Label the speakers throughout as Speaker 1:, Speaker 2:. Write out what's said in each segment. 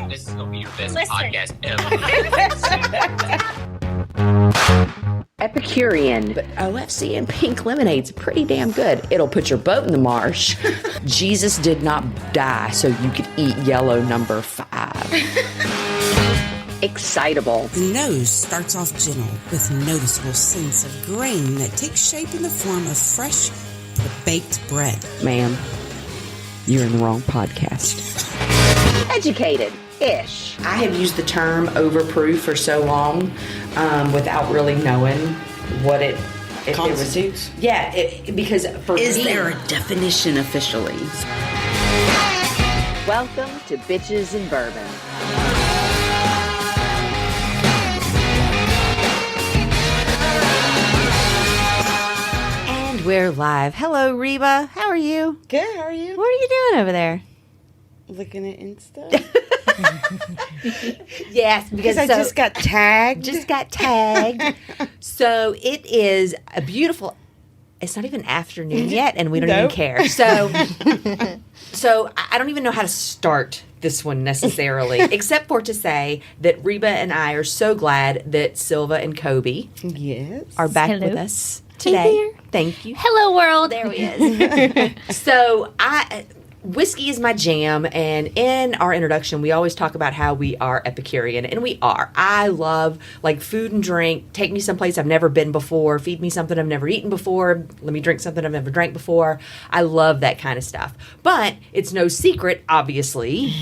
Speaker 1: This is going to be your best
Speaker 2: Listen.
Speaker 1: podcast ever.
Speaker 3: Epicurean, but OFC and pink lemonade's pretty damn good. It'll put your boat in the marsh. Jesus did not die so you could eat yellow number 5. Excitable.
Speaker 4: The nose starts off gentle with noticeable scents of grain that takes shape in the form of fresh baked bread.
Speaker 3: Ma'am, you're in the wrong podcast. Educated-ish. I have used the term overproof for so long without really knowing what it
Speaker 4: constitutes.
Speaker 3: Because for
Speaker 4: Is
Speaker 3: me,
Speaker 4: there a definition officially?
Speaker 3: welcome to Bitches and Bourbon. And we're live. Hello, Reba. How are you?
Speaker 5: Good, how are you?
Speaker 3: What are you doing over there?
Speaker 5: Looking at Insta.
Speaker 3: Yes,
Speaker 5: Because I just got tagged.
Speaker 3: So it is a beautiful. It's not even afternoon yet, and we don't even
Speaker 5: Nope.
Speaker 3: care. So I don't even know how to start this one necessarily, except for to say that Reba and I are so glad that Silva and Kobi
Speaker 5: Yes.
Speaker 3: are back
Speaker 2: Hello.
Speaker 3: with us today.
Speaker 2: there.
Speaker 3: Thank you.
Speaker 2: Hello, world. There he is.
Speaker 3: So whiskey is my jam, and in our introduction, we always talk about how we are Epicurean, and we are. I love like food and drink. Take me someplace I've never been before. Feed me something I've never eaten before. Let me drink something I've never drank before. I love that kind of stuff. But it's no secret, obviously,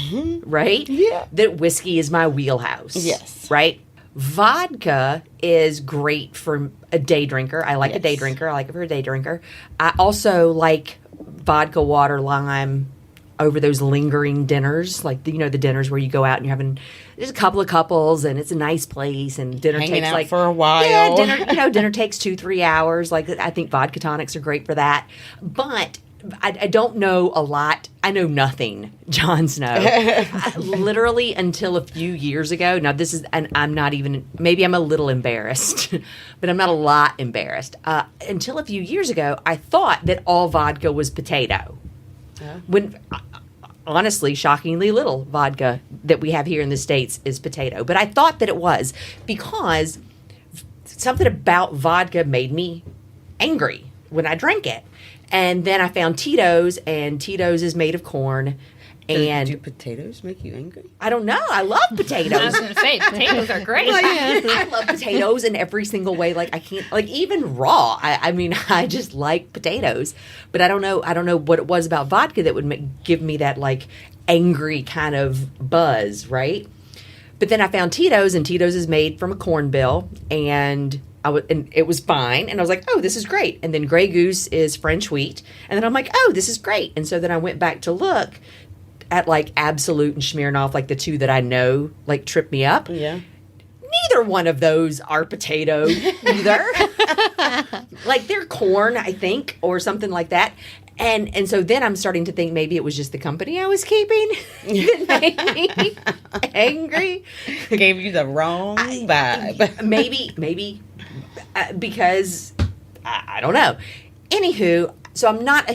Speaker 3: right?
Speaker 5: Yeah.
Speaker 3: That whiskey is my wheelhouse.
Speaker 5: Yes.
Speaker 3: Right? Vodka is great for a day drinker. I like a
Speaker 5: Yes.
Speaker 3: day drinker. I like it for a day drinker. I also like vodka, water, lime over those lingering dinners, like the dinners where you go out and you're having there's a couple of couples and it's a nice place and dinner
Speaker 5: Hanging
Speaker 3: takes
Speaker 5: out
Speaker 3: like
Speaker 5: for a while.
Speaker 3: Yeah, dinner takes 2-3 hours. Like I think vodka tonics are great for that. But I don't know a lot. I know nothing. John's know. Literally until a few years ago. Now this is, and I'm not even. Maybe I'm a little embarrassed, but I'm not a lot embarrassed. Until a few years ago, I thought that all vodka was potato. When honestly, shockingly little vodka that we have here in the States is potato. But I thought that it was because something about vodka made me angry when I drank it. And then I found Tito's, and Tito's is made of corn. And
Speaker 5: do potatoes make you angry?
Speaker 3: I don't know. I love
Speaker 2: I was
Speaker 3: potatoes.
Speaker 2: going to say, potatoes are great.
Speaker 3: I love potatoes in every single way. Like I can't, like even raw. I mean, I just like potatoes. But I don't know what it was about vodka that would give me that like angry kind of buzz, right? But then I found Tito's, and Tito's is made from a corn bill, and and it was fine. And I was like, oh, this is great. And then Grey Goose is French wheat. And then I'm like, oh, this is great. And so then I went back to look at like Absolute and Smirnoff, like the two that I know like trip me up.
Speaker 5: Yeah.
Speaker 3: Neither one of those are potato either. Like they're corn, I think, or something like that. And so then I'm starting to think maybe it was just the company I was keeping that made me angry.
Speaker 5: Gave you the wrong vibe.
Speaker 3: Maybe because I don't know. Anywho, so I'm not I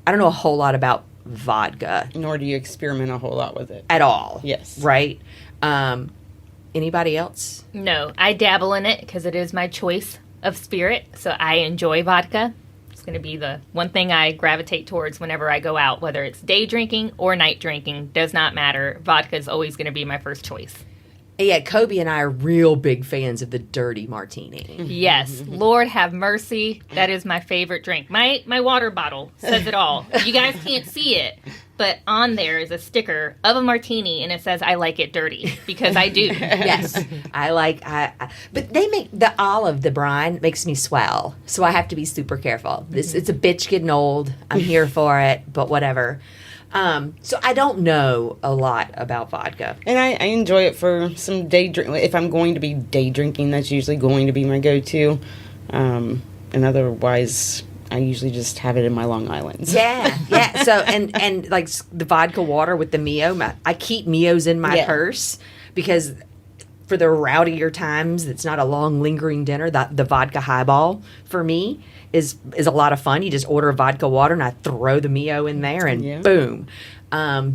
Speaker 3: don't know a whole lot about vodka
Speaker 5: Nor do you experiment a whole lot with it.
Speaker 3: at all.
Speaker 5: Yes.
Speaker 3: Right? Anybody else?
Speaker 2: No, I dabble in it because it is my choice of spirit. So I enjoy vodka. It's going to be the one thing I gravitate towards whenever I go out, whether it's day drinking or night drinking. Does not matter. Vodka is always going to be my first choice.
Speaker 3: Yeah, Kobe and I are real big fans of the dirty martini.
Speaker 2: Yes, Lord have mercy. That is my favorite drink. My water bottle says it all. You guys can't see it, but on there is a sticker of a martini, and it says, I like it dirty, because I do.
Speaker 3: Yes, but they make the brine makes me swell, so I have to be super careful. It's a bitch getting old. I'm here for it, but whatever. So I don't know a lot about vodka.
Speaker 5: And I enjoy it for some day drink. If I'm going to be day drinking, that's usually going to be my go-to. And otherwise, I usually just have it in my Long Island's.
Speaker 3: Yeah. So and like the vodka water with the Mio, I keep Mios in my purse because for the rowdier times, it's not a long lingering dinner. The vodka highball for me is a lot of fun. You just order vodka water and I throw the Mio in there and boom.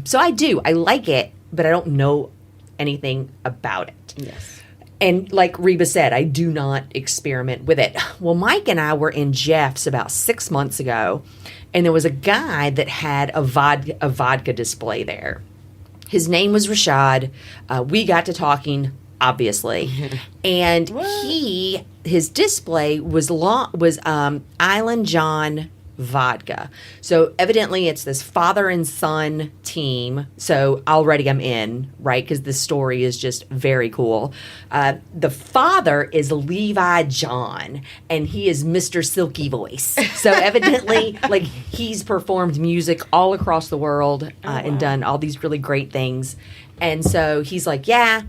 Speaker 3: So I like it. but I don't know anything about it.
Speaker 5: Yes.
Speaker 3: And like Reba said, I do not experiment with it. Well, Mike and I were in Jeff's about 6 months ago, and there was a guy that had a vodka display there. His name was Rashad. We got to talking, obviously, and his display was IslandJon Vodka. So evidently it's this father and son team. So already I'm in, right? Because the story is just very cool. The father is Levi John, and he is Mr. Silky Voice. So evidently, like, he's performed music all across the world and done all these really great things. And so he's like, yeah,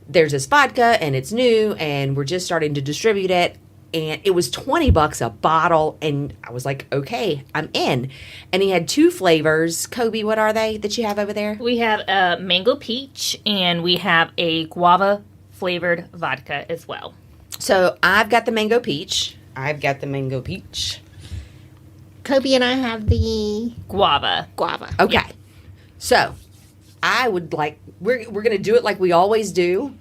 Speaker 3: there's this vodka and it's new and we're just starting to distribute it. And it was $20 a bottle, and I was like, okay, I'm in. And he had 2 flavors. Kobi, what are they that you have over there?
Speaker 2: We have a mango peach, and we have a guava flavored vodka as well.
Speaker 3: So I've got the mango peach.
Speaker 5: I've got the mango peach.
Speaker 1: Kobe and I have the
Speaker 2: Guava.
Speaker 1: guava.
Speaker 3: Okay.
Speaker 2: Yeah.
Speaker 3: So I would like, we're going to do it like we always do.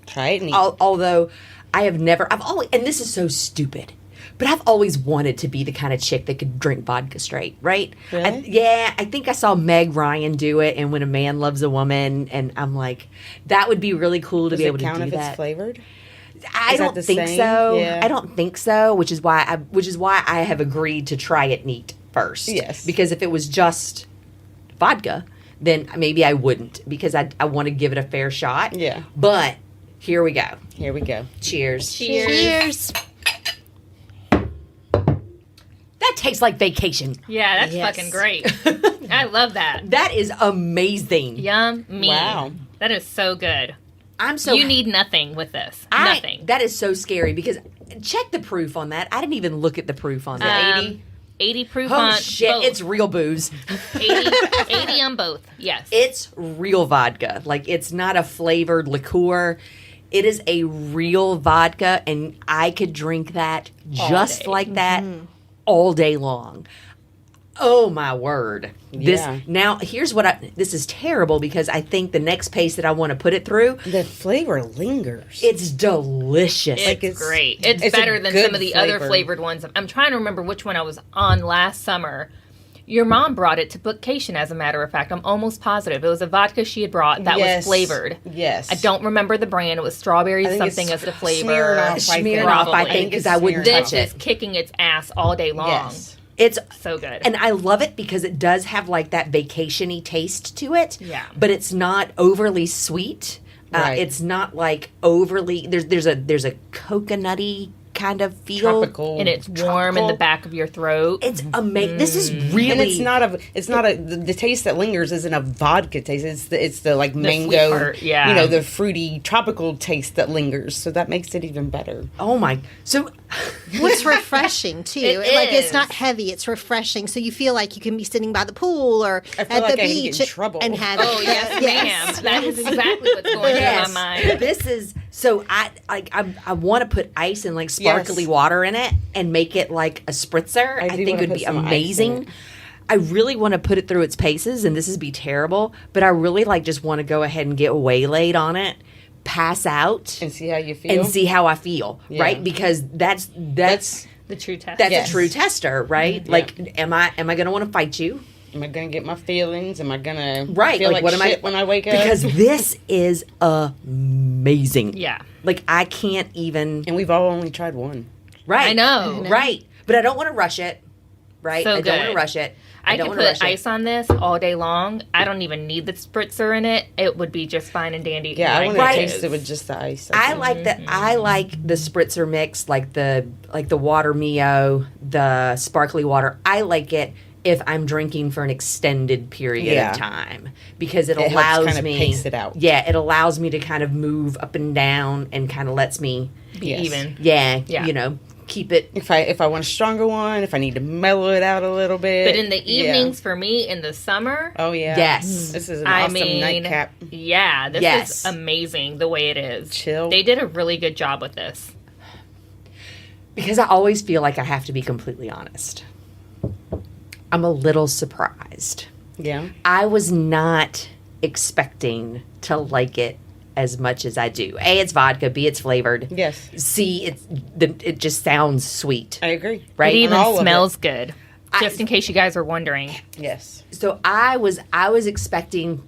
Speaker 5: Try it. And
Speaker 3: Although I've always, and this is so stupid, but I've always wanted to be the kind of chick that could drink vodka straight, right?
Speaker 5: Really?
Speaker 3: I think I saw Meg Ryan do it, and When a Man Loves a Woman, and I'm like, that would be really cool to
Speaker 5: Does
Speaker 3: be
Speaker 5: it
Speaker 3: able to
Speaker 5: count
Speaker 3: do
Speaker 5: if
Speaker 3: that.
Speaker 5: it's flavored?
Speaker 3: I
Speaker 5: Is that
Speaker 3: don't
Speaker 5: the
Speaker 3: think
Speaker 5: same?
Speaker 3: so.
Speaker 5: Yeah.
Speaker 3: I don't think so, which is why I have agreed to try it neat first.
Speaker 5: Yes.
Speaker 3: Because if it was just vodka, then maybe I wouldn't, because I want to give it a fair shot.
Speaker 5: Yeah.
Speaker 3: But here we go.
Speaker 5: Here we go.
Speaker 3: Cheers.
Speaker 1: Cheers.
Speaker 3: That tastes like vacation.
Speaker 2: Yeah, that's
Speaker 1: Yes.
Speaker 2: fucking great. I love that.
Speaker 3: That is amazing.
Speaker 2: Yummy.
Speaker 5: Wow.
Speaker 2: That is so good.
Speaker 3: I'm so
Speaker 2: You need nothing with this. Nothing.
Speaker 3: That is so scary, because check the proof on that. I didn't even look at the proof on that.
Speaker 2: 80 proof
Speaker 3: Oh
Speaker 2: on
Speaker 3: shit,
Speaker 2: both.
Speaker 3: it's real booze.
Speaker 2: 80 on both. Yes.
Speaker 3: It's real vodka. Like, it's not a flavored liqueur. It is a real vodka, and I could drink that just
Speaker 2: day.
Speaker 3: like that all day long. Oh my word.
Speaker 5: Yeah.
Speaker 3: Now here's what this is terrible, because I think the next pace that I want to put it through,
Speaker 5: The flavor lingers.
Speaker 3: it's delicious.
Speaker 2: It's great. It's
Speaker 5: it's a
Speaker 2: better than
Speaker 5: good
Speaker 2: some of the other
Speaker 5: flavor.
Speaker 2: flavored ones. I'm trying to remember which one I was on last summer. Your mom brought it to Bookcation, as a matter of fact. I'm almost positive. It was a vodka she had brought that was flavored.
Speaker 5: Yes.
Speaker 2: I don't remember the brand. It was strawberry
Speaker 5: I think
Speaker 2: something
Speaker 5: it's
Speaker 2: as the flavor.
Speaker 3: Smirnoff, I think, because I wouldn't
Speaker 2: This
Speaker 3: touch it.
Speaker 2: is kicking its ass all day long.
Speaker 5: Yes.
Speaker 3: It's
Speaker 2: So good.
Speaker 3: And I love it because it does have like that vacation-y taste to it.
Speaker 2: Yeah.
Speaker 3: But it's not overly sweet.
Speaker 5: Right.
Speaker 3: It's not like overly there's a coconutty kind of feel.
Speaker 5: Tropical.
Speaker 2: And it's warm in the back of your throat.
Speaker 3: It's amazing. This is really
Speaker 5: And it's not a the taste that lingers isn't a vodka taste. It's the like
Speaker 2: sweet
Speaker 5: mango,
Speaker 2: part, yeah.
Speaker 5: you know, the fruity tropical taste that lingers. So that makes it even better.
Speaker 3: oh my. So
Speaker 1: What's refreshing too.
Speaker 2: It
Speaker 1: Like, it's
Speaker 2: is.
Speaker 1: not heavy, it's refreshing. So you feel like you can be sitting by the pool or
Speaker 5: I feel
Speaker 1: at
Speaker 5: like
Speaker 1: the
Speaker 5: I can get
Speaker 1: beach
Speaker 5: in trouble.
Speaker 1: and have
Speaker 2: Oh, yes, ma'am. That is exactly what's going
Speaker 3: yes,
Speaker 2: through my mind.
Speaker 3: this is so I want to put ice and like sparkly
Speaker 5: Yes.
Speaker 3: water in it and make it like a spritzer. I
Speaker 5: do
Speaker 3: think
Speaker 5: wanna
Speaker 3: would
Speaker 5: put
Speaker 3: be
Speaker 5: some ice in
Speaker 3: amazing.
Speaker 5: it.
Speaker 3: I really want to put it through its paces, and this is be terrible, but I really like just want to go ahead and get waylaid on it, pass out,
Speaker 5: And see how you feel.
Speaker 3: and see how I feel,
Speaker 5: Yeah.
Speaker 3: right? Because that's
Speaker 2: The true test.
Speaker 3: that's
Speaker 5: Yes.
Speaker 3: a true tester, right?
Speaker 5: Yeah.
Speaker 3: Like, am I going to want to fight you?
Speaker 5: Am I gonna get my feelings? Am I gonna
Speaker 3: Right?
Speaker 5: feel
Speaker 3: like,
Speaker 5: like
Speaker 3: what am
Speaker 5: shit
Speaker 3: I?
Speaker 5: when I wake up?
Speaker 3: Because this is amazing.
Speaker 2: Yeah.
Speaker 3: Like, I can't even.
Speaker 5: and we've all only tried one.
Speaker 3: Right.
Speaker 2: I know.
Speaker 3: Right. But I don't want to rush it. Right.
Speaker 2: So
Speaker 3: I don't want to
Speaker 2: good.
Speaker 3: rush it.
Speaker 2: I
Speaker 3: don't
Speaker 2: could
Speaker 3: wanna
Speaker 2: put
Speaker 3: rush it.
Speaker 2: ice on this all day long. I don't even need the spritzer in it. It would be just fine and dandy.
Speaker 5: Yeah, I
Speaker 2: like
Speaker 5: want to
Speaker 3: Right.
Speaker 5: taste it with just the ice.
Speaker 3: I
Speaker 5: think.
Speaker 3: like that. I like the spritzer mix, like the water mio, the sparkly water. I like it if I'm drinking for an extended period
Speaker 5: Yeah.
Speaker 3: of time, because it
Speaker 5: It helps
Speaker 3: allows
Speaker 5: kinda
Speaker 3: me
Speaker 5: pace it out.
Speaker 3: Yeah, it allows me to kind of move up and down and kind of lets me,
Speaker 2: be
Speaker 5: Yes.
Speaker 2: even.
Speaker 3: yeah,
Speaker 2: Yeah.
Speaker 3: you know, keep it.
Speaker 5: If I want a stronger one, if I need to mellow it out a little bit.
Speaker 2: But in the
Speaker 5: Yeah.
Speaker 2: evenings, for me, in the summer,
Speaker 5: Oh yeah.
Speaker 3: Yes.
Speaker 5: This is an
Speaker 2: I
Speaker 5: awesome
Speaker 2: mean,
Speaker 5: nightcap.
Speaker 2: yeah, this
Speaker 3: Yes.
Speaker 2: is amazing the way it is.
Speaker 5: Chill.
Speaker 2: They did a really good job with this.
Speaker 3: Because I always feel like I have to be completely honest. I'm a little surprised.
Speaker 5: Yeah.
Speaker 3: I was not expecting to like it as much as I do. A, it's vodka. B, it's flavored.
Speaker 5: Yes.
Speaker 3: C, it just sounds sweet.
Speaker 5: I agree.
Speaker 3: Right?
Speaker 2: It even
Speaker 5: And all of
Speaker 2: smells good. Just in case you guys are wondering.
Speaker 5: Yes.
Speaker 3: So I was expecting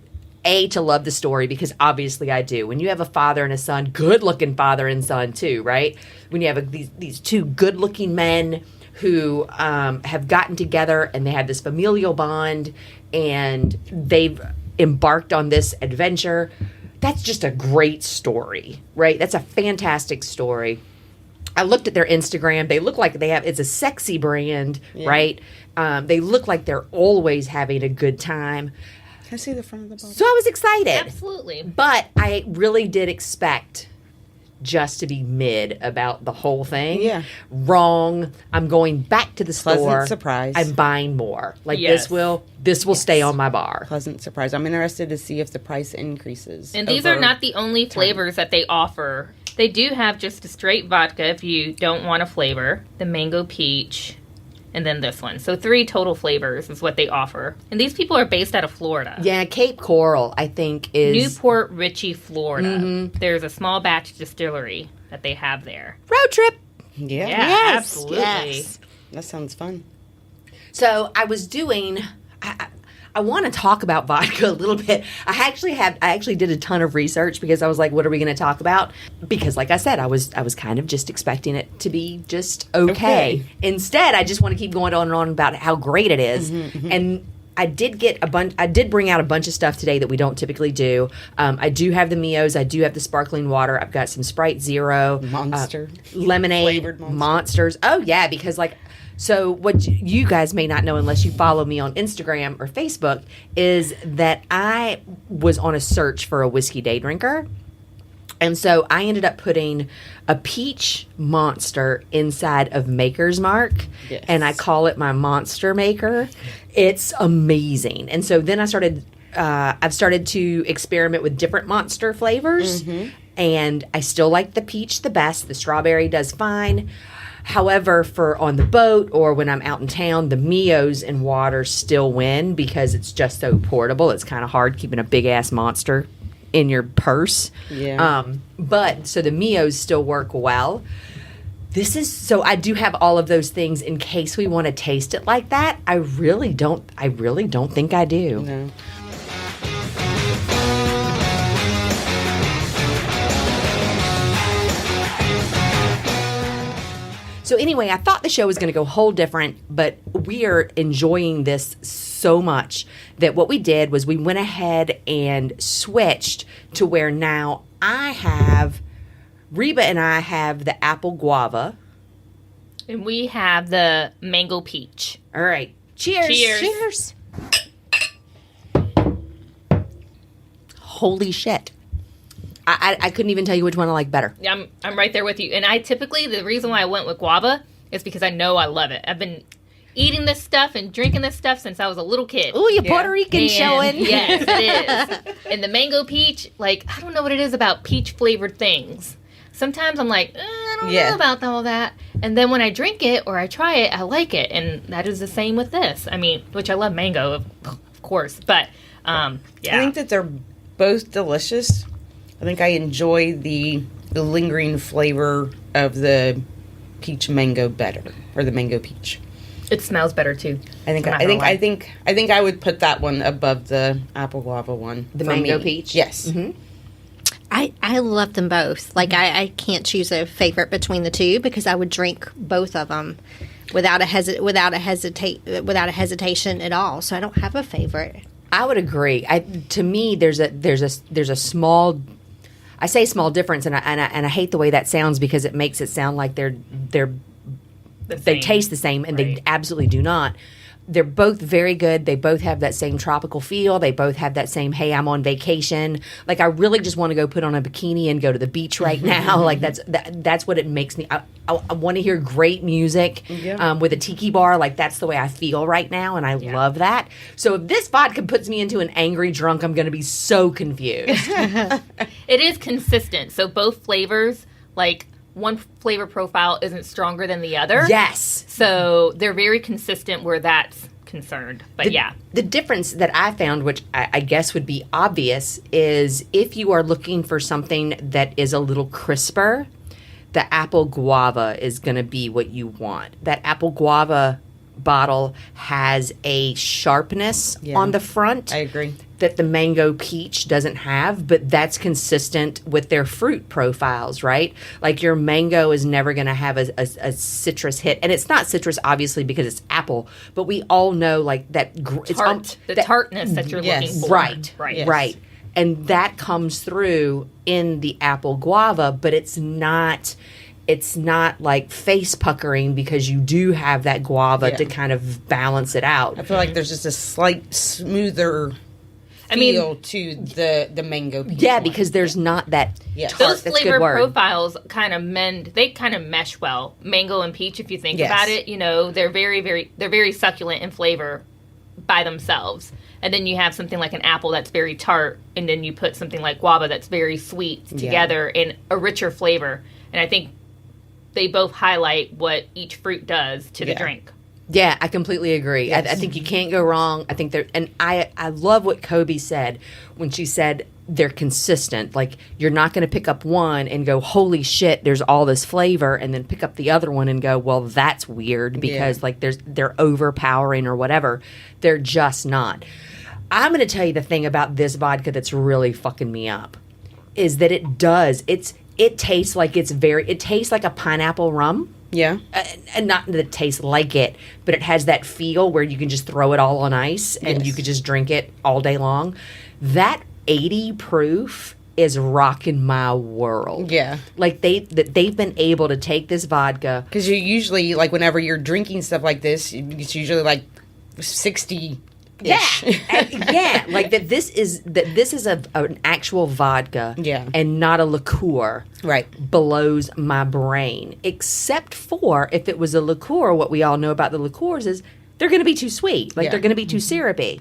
Speaker 3: A, to love the story, because obviously I do. When you have a father and a son, good-looking father and son too, right? When you have these two good-looking men who have gotten together and they have this familial bond and they've embarked on this adventure, that's just a great story, right? That's a fantastic story. I looked at their Instagram. They look like it's a sexy brand, right? They look like they're always having a good time.
Speaker 5: Can I see the front of the bottle?
Speaker 3: So I was excited.
Speaker 2: Absolutely.
Speaker 3: But I really did expect just to be mid about the whole thing.
Speaker 5: Yeah.
Speaker 3: Wrong. I'm going back to the
Speaker 5: Pleasant
Speaker 3: store.
Speaker 5: surprise.
Speaker 3: I'm buying more. Like
Speaker 2: Yes.
Speaker 3: this will stay on my bar.
Speaker 5: Pleasant surprise. I'm interested to see if the price increases.
Speaker 2: And these are not the only flavors that they offer. They do have just a straight vodka if you don't want a flavor, the mango peach, and then this one. So 3 total flavors is what they offer. And these people are based out of Florida.
Speaker 3: Yeah, Cape Coral, I think, is
Speaker 2: Newport Richey, Florida. There's a small batch distillery that they have there.
Speaker 3: road trip.
Speaker 5: Yeah.
Speaker 2: Yeah,
Speaker 1: Yes,
Speaker 2: absolutely.
Speaker 1: yes.
Speaker 5: That sounds fun.
Speaker 3: So I was doing. I want to talk about vodka a little bit. I actually did a ton of research because I was like, what are we going to talk about? Because like I said, I was kind of just expecting it to be just okay. Instead, I just want to keep going on and on about how great it is. And I did bring out a bunch of stuff today that we don't typically do. I do have the Mios. I do have the sparkling water. I've got some Sprite Zero,
Speaker 5: Monster.
Speaker 3: lemonade,
Speaker 5: Flavored Monster.
Speaker 3: monsters. Oh yeah, because so what you guys may not know unless you follow me on Instagram or Facebook is that I was on a search for a whiskey day drinker. And so I ended up putting a peach monster inside of Maker's Mark.
Speaker 5: Yes.
Speaker 3: And I call it my monster maker. It's amazing. And so then I've started to experiment with different monster flavors. And I still like the peach the best. The strawberry does fine. However, for on the boat or when I'm out in town, the Mios and water still win because it's just so portable. It's kind of hard keeping a big ass monster in your purse.
Speaker 5: Yeah.
Speaker 3: But so the Mios still work well. So I do have all of those things in case we want to taste it like that. I really don't think I do.
Speaker 5: No.
Speaker 3: So anyway, I thought the show was going to go whole different, but we are enjoying this so much that what we did was we went ahead and switched to where now Reba and I have the apple guava.
Speaker 2: And we have the mango peach.
Speaker 3: All right. Cheers.
Speaker 2: Cheers.
Speaker 3: Holy shit. I couldn't even tell you which one I like better.
Speaker 2: I'm right there with you. And the reason why I went with guava is because I know I love it. I've been eating this stuff and drinking this stuff since I was a little kid.
Speaker 3: Ooh, you Puerto Rican
Speaker 2: And
Speaker 3: showing.
Speaker 2: Yes, it is. And the mango peach, I don't know what it is about peach flavored things. Sometimes I'm like, I don't know about all that. And then when I drink it or I try it, I like it. And that is the same with this. I mean, which I love mango, of course. But, yeah.
Speaker 5: I think that they're both delicious. I think I enjoy the lingering flavor of the peach mango better, or the mango peach.
Speaker 2: It smells better, too.
Speaker 5: I think I would put that one above the apple guava one.
Speaker 3: The
Speaker 5: for
Speaker 3: mango
Speaker 5: me.
Speaker 3: peach?
Speaker 5: Yes.
Speaker 3: Mm-hmm.
Speaker 1: I love them both. I can't choose a favorite between the two because I would drink both of them without a hesitation at all. So I don't have a favorite.
Speaker 3: I would agree. To me, there's a small. I say small difference, and I hate the way that sounds because it makes it sound like they taste the same, and they absolutely do not. They're both very good. They both have that same tropical feel. They both have that same, hey, I'm on vacation. I really just want to go put on a bikini and go to the beach right now. That's what it makes me. I want to hear great music with a tiki bar. That's the way I feel right now, and I love that. So if this vodka puts me into an angry drunk, I'm going to be so confused.
Speaker 2: It is consistent. So both flavors, one flavor profile isn't stronger than the other.
Speaker 3: Yes.
Speaker 2: So they're very consistent where that's concerned. But yeah.
Speaker 3: The difference that I found, which I guess would be obvious, is if you are looking for something that is a little crisper, the apple guava is going to be what you want. That apple guava bottle has a sharpness on the front.
Speaker 5: I agree.
Speaker 3: That the mango peach doesn't have, but that's consistent with their fruit profiles, right? Like your mango is never going to have a citrus hit. And it's not citrus, obviously, because it's apple, but we all know like that.
Speaker 2: Tartness that you're looking for.
Speaker 3: Right.
Speaker 2: Right.
Speaker 3: Right. And that comes through in the apple guava, but it's not like face puckering because you do have that guava to kind of balance it out.
Speaker 5: I feel like there's just a slight smoother feel to the mango peach one.
Speaker 3: Because there's not that tart.
Speaker 2: Those
Speaker 3: That's a
Speaker 2: flavor
Speaker 3: good word.
Speaker 2: profiles kind of mesh well. Mango and peach, if you think about it, they're very succulent in flavor by themselves. And then you have something like an apple that's very tart, and then you put something like guava that's very sweet together in a richer flavor. And I think they both highlight what each fruit does to the drink.
Speaker 3: Yeah, I completely agree.
Speaker 5: Yes.
Speaker 3: I think you can't go wrong. I think I love what Kobi said when she said they're consistent. Like you're not going to pick up one and go, holy shit, there's all this flavor, and then pick up the other one and go, well, that's weird because like they're overpowering or whatever. They're just not. I'm going to tell you the thing about this vodka that's really fucking me up is that it tastes like it tastes like a pineapple rum.
Speaker 5: Yeah.
Speaker 3: And not that it tastes like it, but it has that feel where you can just throw it all on ice and you could just drink it all day long. That 80 proof is rocking my world.
Speaker 5: Yeah.
Speaker 3: Like they've been able to take this vodka.
Speaker 5: Because you usually, like, whenever you're drinking stuff like this, it's usually like 60.
Speaker 3: Yeah, like this is an actual vodka, and not a liqueur,
Speaker 5: right?
Speaker 3: Blows my brain. Except for if it was a liqueur, what we all know about the liqueurs is they're going to be too sweet, like they're going to be too syrupy.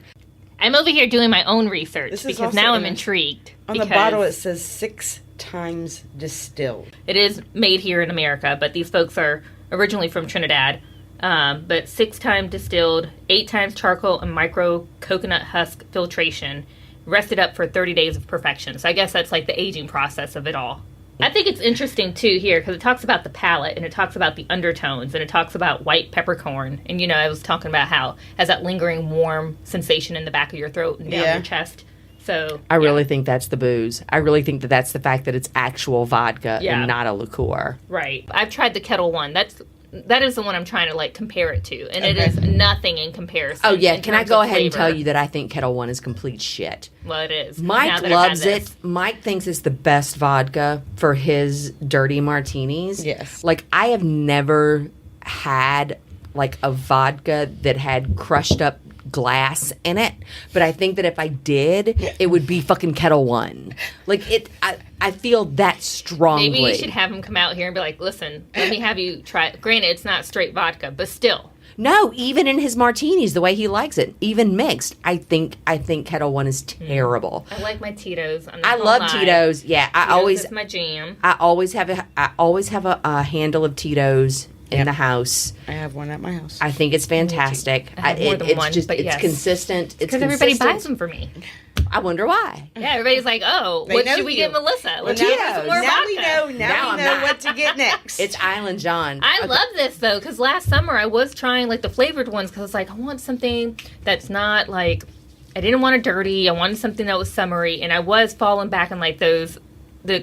Speaker 2: I'm over here doing my own research because now I'm intrigued.
Speaker 5: On the bottle, it says 6 times distilled.
Speaker 2: It is made here in America, but these folks are originally from Trinidad. But 6 times distilled, 8 times charcoal and micro coconut husk filtration, rested up for 30 days of perfection. So I guess that's like the aging process of it all. I think it's interesting too here because it talks about the palate and it talks about the undertones and it talks about white peppercorn. And I was talking about how it has that lingering warm sensation in the back of your throat and down your chest. So
Speaker 3: I really think that's the booze. I really think that's the fact that it's actual vodka and not a liqueur.
Speaker 2: Right. I've tried the Kettle One. That is the one I'm trying to like compare it to, and it is nothing in comparison.
Speaker 3: Oh yeah, can I go ahead and tell you that I think Kettle One is complete shit?
Speaker 2: Well, it is.
Speaker 3: Mike loves it. Mike thinks it's the best vodka for his dirty martinis.
Speaker 5: Yes.
Speaker 3: Like I have never had like a vodka that had crushed up glass in it, but I think that if I did, it would be fucking Kettle One. Like I feel that strongly.
Speaker 2: Maybe you should have him come out here and be like, listen, let me have you try it. Granted, it's not straight vodka, but still.
Speaker 3: No, even in his martinis, the way he likes it, even mixed, I think Kettle One is terrible.
Speaker 2: I like my Tito's.
Speaker 3: I love Tito's. Yeah,
Speaker 2: Tito's is my jam.
Speaker 3: I always have a handle of Tito's in the house.
Speaker 5: I have one at my house.
Speaker 3: I think it's fantastic.
Speaker 2: I have more than one, but
Speaker 3: it's consistent. It's
Speaker 2: because everybody buys them for me.
Speaker 3: I wonder why.
Speaker 2: Yeah, everybody's like, "Oh, what should we get Melissa?" Let's get some more
Speaker 5: now
Speaker 2: vodka.
Speaker 5: we know. Now we know what to get next.
Speaker 3: It's IslandJon.
Speaker 2: I love this though because last summer I was trying like the flavored ones because I was like, I want something that's not like I didn't want it dirty. I wanted something that was summery, and I was falling back on like the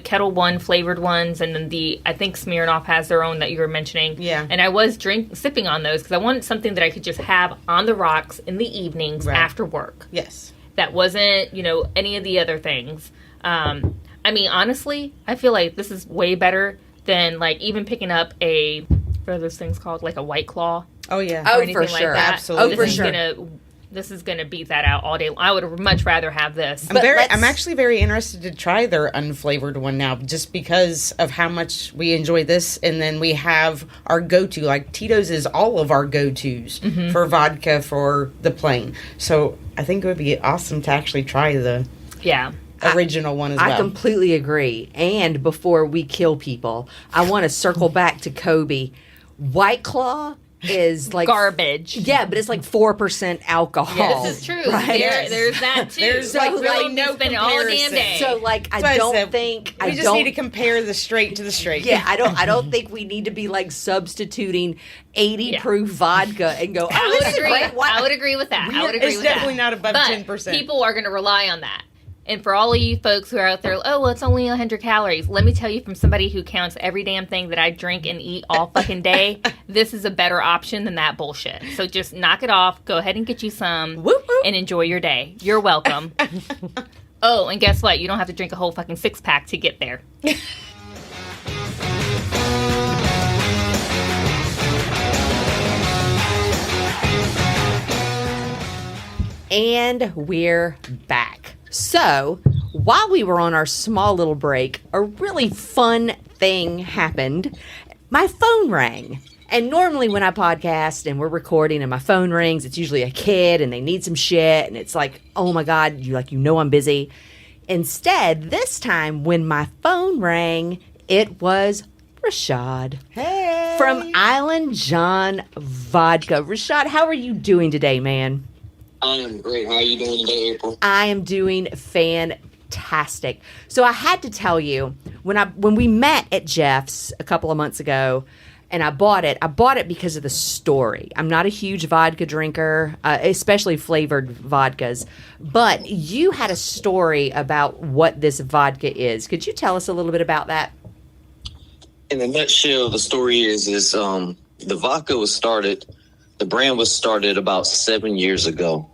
Speaker 2: Kettle One flavored ones, and then I think Smirnoff has their own that you were mentioning.
Speaker 5: Yeah.
Speaker 2: And I was sipping on those because I wanted something that I could just have on the rocks in the evenings after work.
Speaker 5: Yes.
Speaker 2: That wasn't, any of the other things. I mean, honestly, I feel like this is way better than like even picking up what are those things called? Like a White Claw.
Speaker 5: Oh yeah.
Speaker 3: Oh,
Speaker 2: anything
Speaker 3: for
Speaker 2: like
Speaker 3: sure.
Speaker 2: that.
Speaker 5: Absolutely.
Speaker 3: Oh, for sure.
Speaker 2: This is gonna beat that out all day. I would much rather have this.
Speaker 5: I'm actually very interested to try their unflavored one now, just because of how much we enjoy this, and then we have our go-to. Like Tito's is all of our go-tos for vodka for the plain. So I think it would be awesome to actually try the original one as well.
Speaker 3: I completely agree. And before we kill people, I want to circle back to Kobi. White Claw is like
Speaker 2: Garbage.
Speaker 3: Yeah, but it's like 4% alcohol.
Speaker 2: This is true.
Speaker 3: Right?
Speaker 2: There's that too.
Speaker 5: There's
Speaker 3: like
Speaker 2: really
Speaker 5: no
Speaker 2: spending all damn
Speaker 5: comparison.
Speaker 2: day.
Speaker 3: So like
Speaker 5: That's why
Speaker 3: I don't
Speaker 5: said
Speaker 3: think
Speaker 5: we just need to compare the straight to the straight.
Speaker 3: Yeah, I don't think we need to be like substituting 80 proof vodka and go.
Speaker 2: I
Speaker 3: Oh,
Speaker 2: would
Speaker 3: this is
Speaker 2: agree.
Speaker 3: great. Why-
Speaker 2: I would agree with that. I would agree
Speaker 5: It's
Speaker 2: with
Speaker 5: definitely
Speaker 2: that.
Speaker 5: not above
Speaker 2: But
Speaker 5: 10%.
Speaker 2: people are going to rely on that. And for all of you folks who are out there, oh, well, it's only 100 calories. Let me tell you from somebody who counts every damn thing that I drink and eat all fucking day, this is a better option than that bullshit. So just knock it off. Go ahead and get you some
Speaker 3: Whoop, whoop.
Speaker 2: and enjoy your day. You're welcome. Oh, and guess what? You don't have to drink a whole fucking 6-pack to get there.
Speaker 3: And we're back. So, while we were on our small little break, a really fun thing happened. My phone rang. And normally when I podcast and we're recording and my phone rings, it's usually a kid and they need some shit and it's like, "Oh my god, you know I'm busy." Instead, this time when my phone rang, it was Rashad.
Speaker 5: Hey.
Speaker 3: From IslandJon Vodka. Rashad, how are you doing today, man?
Speaker 6: I am great. How are you doing today, April?
Speaker 3: I am doing fantastic. So I had to tell you, when we met at Jeff's a couple of months ago, and I bought it because of the story. I'm not a huge vodka drinker, especially flavored vodkas, but you had a story about what this vodka is. Could you tell us a little bit about that?
Speaker 6: In a nutshell, the story is the vodka the brand was started about 7 years ago.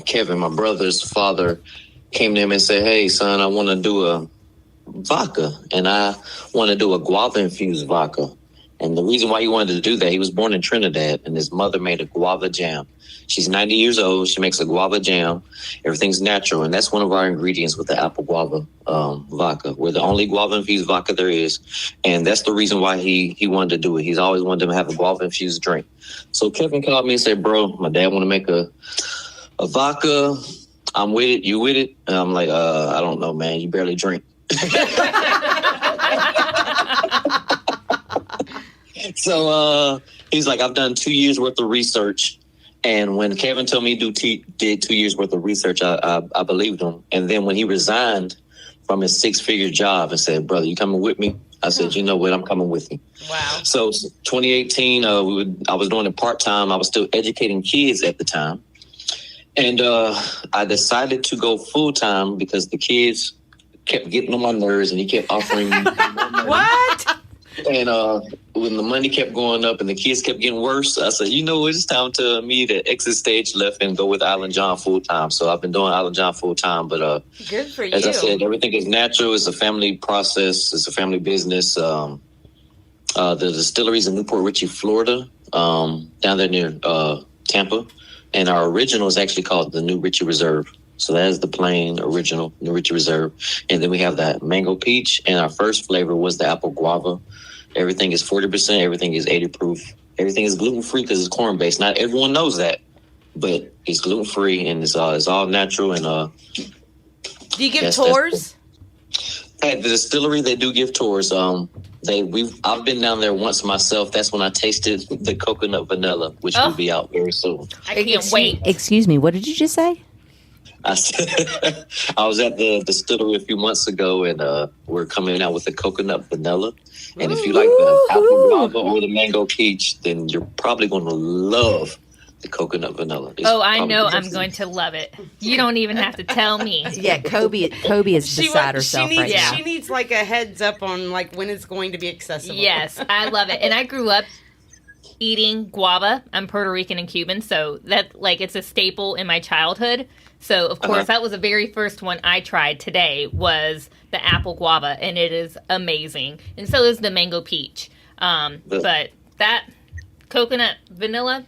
Speaker 6: Kevin, my brother's father, came to him and said, "Hey, son, I want to do a vodka, and I want to do a guava-infused vodka." And the reason why he wanted to do that, he was born in Trinidad, and his mother made a guava jam. She's 90 years old. She makes a guava jam. Everything's natural, and that's one of our ingredients with the apple guava vodka. We're the only guava-infused vodka there is, and that's the reason why he wanted to do it. He's always wanted to have a guava-infused drink. So Kevin called me and said, "Bro, my dad want to make a vodka. I'm with it. You with it?" And I'm like, "I don't know, man. You barely drink." So he's like, "I've done 2 years worth of research." And when Kevin told me did 2 years worth of research, I believed him. And then when he resigned from his 6-figure job and said, "Brother, you coming with me?" I said, "You know what? I'm coming with you."
Speaker 2: Wow.
Speaker 6: So 2018, I was doing it part-time. I was still educating kids at the time. And I decided to go full-time because the kids kept getting on my nerves and he kept offering me more money.
Speaker 5: What?
Speaker 6: And when the money kept going up and the kids kept getting worse, I said, it's time to me to exit stage left and go with IslandJon full-time. So I've been doing IslandJon full-time. But
Speaker 2: Good for you.
Speaker 6: as I said, everything is natural. It's a family process. It's a family business. The distillery is in Newport Richey, Florida, down there near Tampa. And our original is actually called the New Richey Reserve. So that is the plain original New Richey Reserve. And then we have that mango peach. And our first flavor was the apple guava. Everything is 40%. Everything is 80 proof. Everything is gluten-free because it's corn-based. Not everyone knows that, but it's gluten-free and it's all natural. And
Speaker 5: Do you give tours?
Speaker 6: at the distillery, they do give tours. I've been down there once myself. That's when I tasted the coconut vanilla, which will be out very soon.
Speaker 2: I can't wait.
Speaker 3: Excuse me, what did you just say?
Speaker 6: I was at the distillery a few months ago, and we're coming out with the coconut vanilla. And if you like the apple guava or the mango peach, then you're probably going to love the coconut vanilla.
Speaker 2: I know I'm going to love it. You don't even have to tell me.
Speaker 3: Yeah, Kobe is beside herself right now.
Speaker 5: She needs like a heads up on like when it's going to be accessible.
Speaker 2: Yes, I love it. And I grew up eating guava. I'm Puerto Rican and Cuban, so that it's a staple in my childhood. So of course that was the very first one I tried today was the apple guava, and it is amazing. And so is the mango peach. But that coconut vanilla,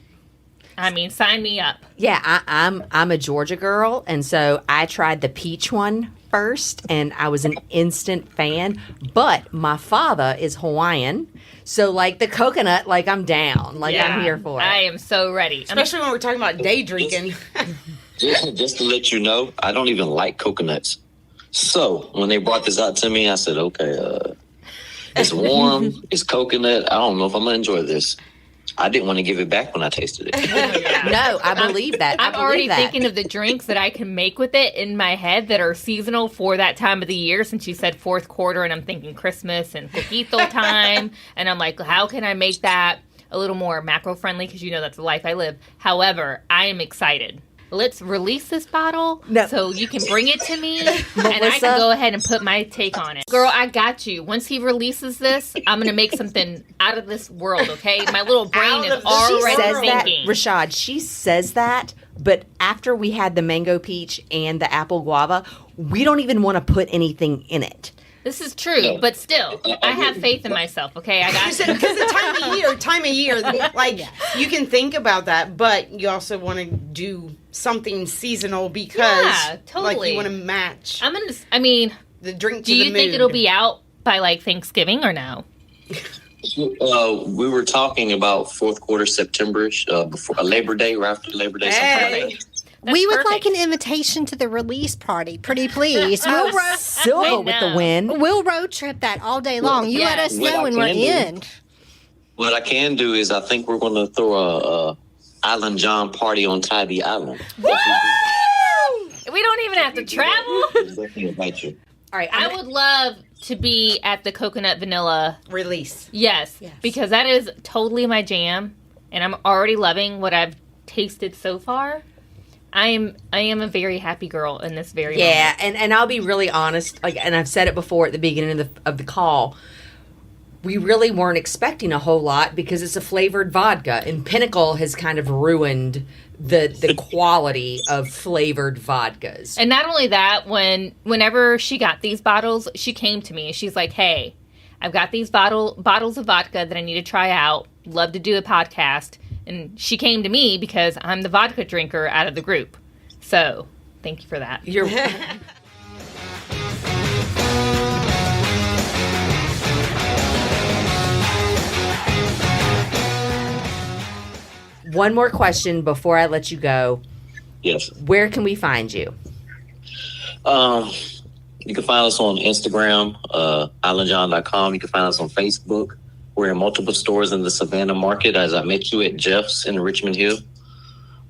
Speaker 2: I mean, sign me up.
Speaker 3: Yeah, I'm a Georgia girl, and so I tried the peach one first, and I was an instant fan. But my father is Hawaiian, so the coconut, I'm down, I'm here for it.
Speaker 2: I am so ready,
Speaker 5: especially when we're talking about day drinking.
Speaker 6: Just to let you know, I don't even like coconuts. So when they brought this out to me, I said, okay, it's warm, it's coconut. I don't know if I'm gonna enjoy this. I didn't want to give it back when I tasted it.
Speaker 3: No, I believe that.
Speaker 2: I'm already thinking of the drinks that I can make with it in my head that are seasonal for that time of the year, since you said fourth quarter, and I'm thinking Christmas and coquito time. And I'm like, how can I make that a little more macro-friendly? Because you know that's the life I live. However, I am excited. Let's release this bottle so you can bring it to me, and I can go ahead and put my take on it. Girl, I got you. Once he releases this, I'm going to make something out of this world, okay? My little brain is already thinking.
Speaker 3: Rashad, she says that, but after we had the mango peach and the apple guava, we don't even want to put anything in it.
Speaker 2: This is true, but still, I have faith in myself, okay? I got
Speaker 5: Because the time of year, like, you can think about that, but you also want to do something seasonal because, like, you want to match the drink to
Speaker 2: do
Speaker 5: the
Speaker 2: you think
Speaker 5: mood.
Speaker 2: it'll be out by, like, Thanksgiving or no?
Speaker 6: We were talking about fourth quarter September-ish, before Labor Day or after Labor Day.
Speaker 5: Hey.
Speaker 6: Like that.
Speaker 1: We would
Speaker 2: perfect.
Speaker 1: like an invitation to the release party, pretty please.
Speaker 3: Silva with the win.
Speaker 1: We'll road trip that all day long. You let us know when we're in.
Speaker 6: What I can do is I think we're going to throw a IslandJon party on Tybee Island.
Speaker 2: Woo! We don't even have to travel.
Speaker 6: Definitely invite you.
Speaker 3: All right,
Speaker 2: I would love to be at the coconut vanilla.
Speaker 5: Release.
Speaker 2: Yes, because that is totally my jam, and I'm already loving what I've tasted so far. I am a very happy girl in this very moment.
Speaker 3: and I'll be really honest, like, and I've said it before at the beginning of the call. We really weren't expecting a whole lot because it's a flavored vodka, and Pinnacle has kind of ruined the quality of flavored vodkas.
Speaker 2: And not only that, whenever she got these bottles, she came to me and she's like, "Hey, I've got these bottles of vodka that I need to try out. Love to do a podcast." And she came to me because I'm the vodka drinker out of the group. So, thank you for that.
Speaker 3: You're One more question before I let you go.
Speaker 6: Yes.
Speaker 3: Where can we find you?
Speaker 6: You can find us on Instagram, IslandJon.com. You can find us on Facebook. We're in multiple stores in the Savannah market. As I met you at Jeff's in Richmond Hill.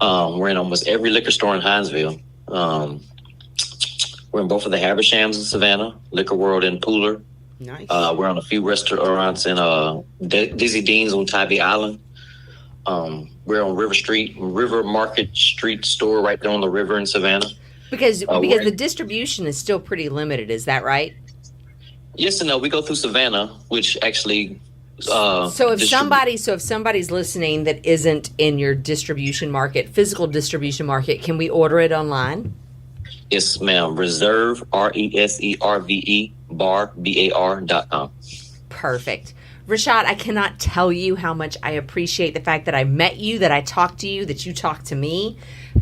Speaker 6: We're in almost every liquor store in Hinesville. We're in both of the Havershams in Savannah, Liquor World in Pooler.
Speaker 5: Nice.
Speaker 6: We're on a few restaurants in Dizzy Dean's on Tybee Island. We're on River Market Street store right there on the river in Savannah.
Speaker 3: Because the distribution is still pretty limited. Is that right?
Speaker 6: Yes and no. We go through Savannah, which actually.
Speaker 3: So if somebody's listening that isn't in your distribution market, physical distribution market, can we order it online?
Speaker 6: Yes, ma'am. Reserve RESERVE bar.com.
Speaker 3: Perfect. Rashad, I cannot tell you how much I appreciate the fact that I met you, that I talked to you, that you talked to me,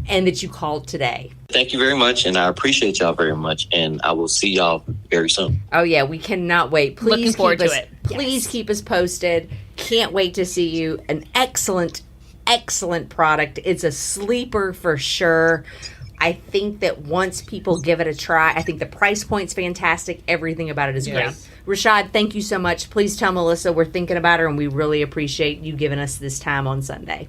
Speaker 3: and that you called today.
Speaker 6: Thank you very much, and I appreciate y'all very much, and I will see y'all very soon.
Speaker 3: Oh, yeah, we cannot wait. Please
Speaker 2: Looking forward
Speaker 3: keep
Speaker 2: to
Speaker 3: us,
Speaker 2: it.
Speaker 3: Please keep us posted. Can't wait to see you. An excellent, excellent product. It's a sleeper for sure. I think that once people give it a try, I think the price point's fantastic. Everything about it is great. Rashad, thank you so much. Please tell Melissa we're thinking about her, and we really appreciate you giving us this time on Sunday.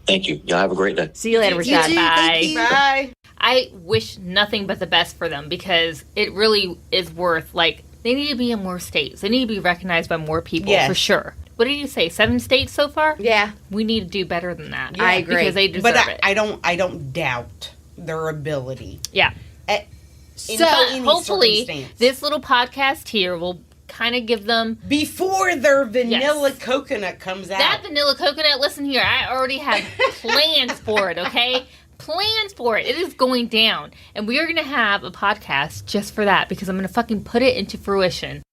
Speaker 6: Thank you. Y'all have a great day.
Speaker 3: See you later,
Speaker 1: You
Speaker 3: Rashad.
Speaker 1: too.
Speaker 2: Bye.
Speaker 1: Thank you.
Speaker 5: Bye.
Speaker 2: I wish nothing but the best for them because it really is worth, like, they need to be in more states. They need to be recognized by more people,
Speaker 5: Yes.
Speaker 2: for sure. What did you say, 7 states so far?
Speaker 3: Yeah.
Speaker 2: We need to do better than that.
Speaker 3: I agree.
Speaker 2: Because they deserve
Speaker 5: But
Speaker 2: it.
Speaker 5: I don't doubt their ability.
Speaker 2: Yeah.
Speaker 5: In
Speaker 2: So
Speaker 5: any
Speaker 2: hopefully
Speaker 5: circumstance.
Speaker 2: this little podcast here will kind of give them
Speaker 5: Before their vanilla
Speaker 2: Yes.
Speaker 5: coconut comes out.
Speaker 2: that vanilla coconut. Listen here, I already have plans for it, okay? Plans for it. It is going down. And we are going to have a podcast just for that because I'm going to fucking put it into fruition.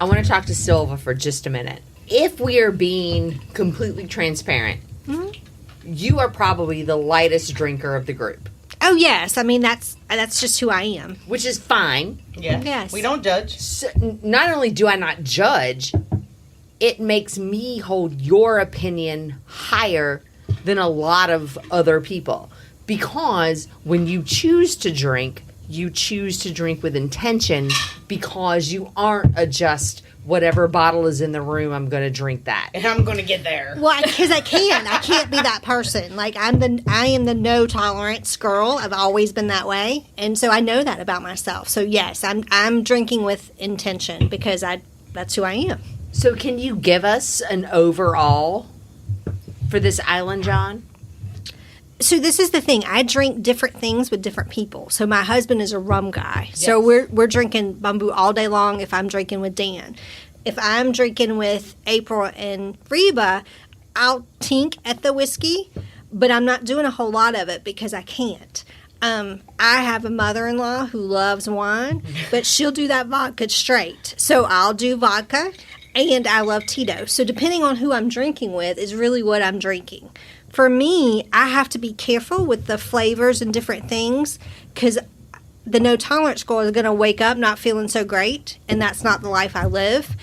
Speaker 3: I want to talk to Silva for just a minute. If we are being completely transparent, you are probably the lightest drinker of the group,
Speaker 1: Oh yes, I mean that's just who I am.
Speaker 3: which is fine.
Speaker 1: Yes.
Speaker 5: We don't judge.
Speaker 3: So, not only do I not judge, it makes me hold your opinion higher than a lot of other people because when you choose to drink with intention, because you aren't a just whatever bottle is in the room, I'm going to drink that.
Speaker 5: And I'm going to get there.
Speaker 1: Well, because I can't be that person. Like I am the no tolerance girl. I've always been that way, and so I know that about myself. So yes, I'm drinking with intention because that's who I am.
Speaker 3: So can you give us an overall for this IslandJon?
Speaker 1: So this is the thing. I drink different things with different people. So my husband is a rum guy. Yes. So we're drinking bamboo all day long if I'm drinking with Dan. If I'm drinking with April and Reba, I'll tink at the whiskey, but I'm not doing a whole lot of it because I can't. I have a mother-in-law who loves wine, but she'll do that vodka straight. So I'll do vodka, and I love Tito. So depending on who I'm drinking with is really what I'm drinking. For me, I have to be careful with the flavors and different things because the no tolerance girl is going to wake up not feeling so great, and that's not the life I live.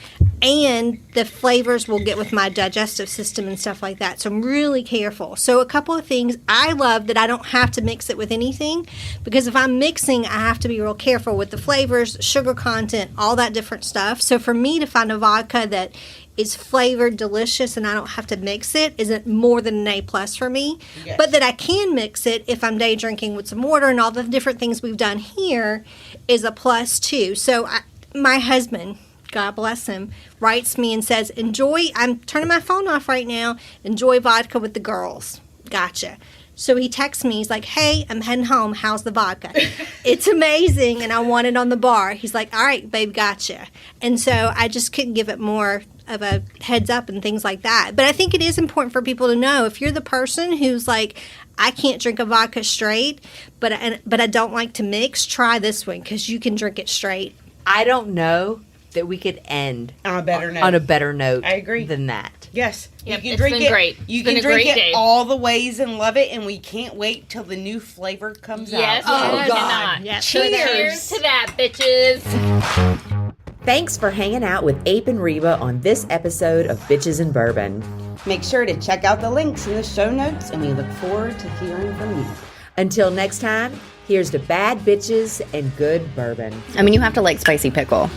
Speaker 1: And the flavors will get with my digestive system and stuff like that. So I'm really careful. So a couple of things. I love that I don't have to mix it with anything because if I'm mixing, I have to be real careful with the flavors, sugar content, all that different stuff. So for me to find a vodka that is flavored, delicious, and I don't have to mix it isn't more than an A+ for me. Yes. But that I can mix it if I'm day drinking with some water and all the different things we've done here is a plus too. So my husband, God bless him, writes me and says, I'm turning my phone off right now, enjoy vodka with the girls. Gotcha. So he texts me, he's like, hey, I'm heading home, how's the vodka? It's amazing, and I want it on the bar. He's like, all right, babe, gotcha. And so I just couldn't give it more of a heads up and things like that. But I think it is important for people to know, if you're the person who's like, I can't drink a vodka straight, but I don't like to mix, try this one, because you can drink it straight.
Speaker 3: I don't know that we could end
Speaker 5: on a better note.
Speaker 3: I
Speaker 5: agree.
Speaker 3: Than that.
Speaker 5: Yes.
Speaker 2: Yep,
Speaker 5: You can drink it
Speaker 2: great.
Speaker 5: You can drink it all the ways and love it, and we can't wait till the new flavor comes
Speaker 2: yes,
Speaker 5: out.
Speaker 2: Oh, God. Yes. Cheers to that, bitches.
Speaker 3: Thanks for hanging out with Ape and Reba on this episode of Bitches and Bourbon.
Speaker 5: Make sure to check out the links in the show notes, and we look forward to hearing from you.
Speaker 3: Until next time, here's to bad bitches and good bourbon.
Speaker 7: I mean, you have to like spicy pickle.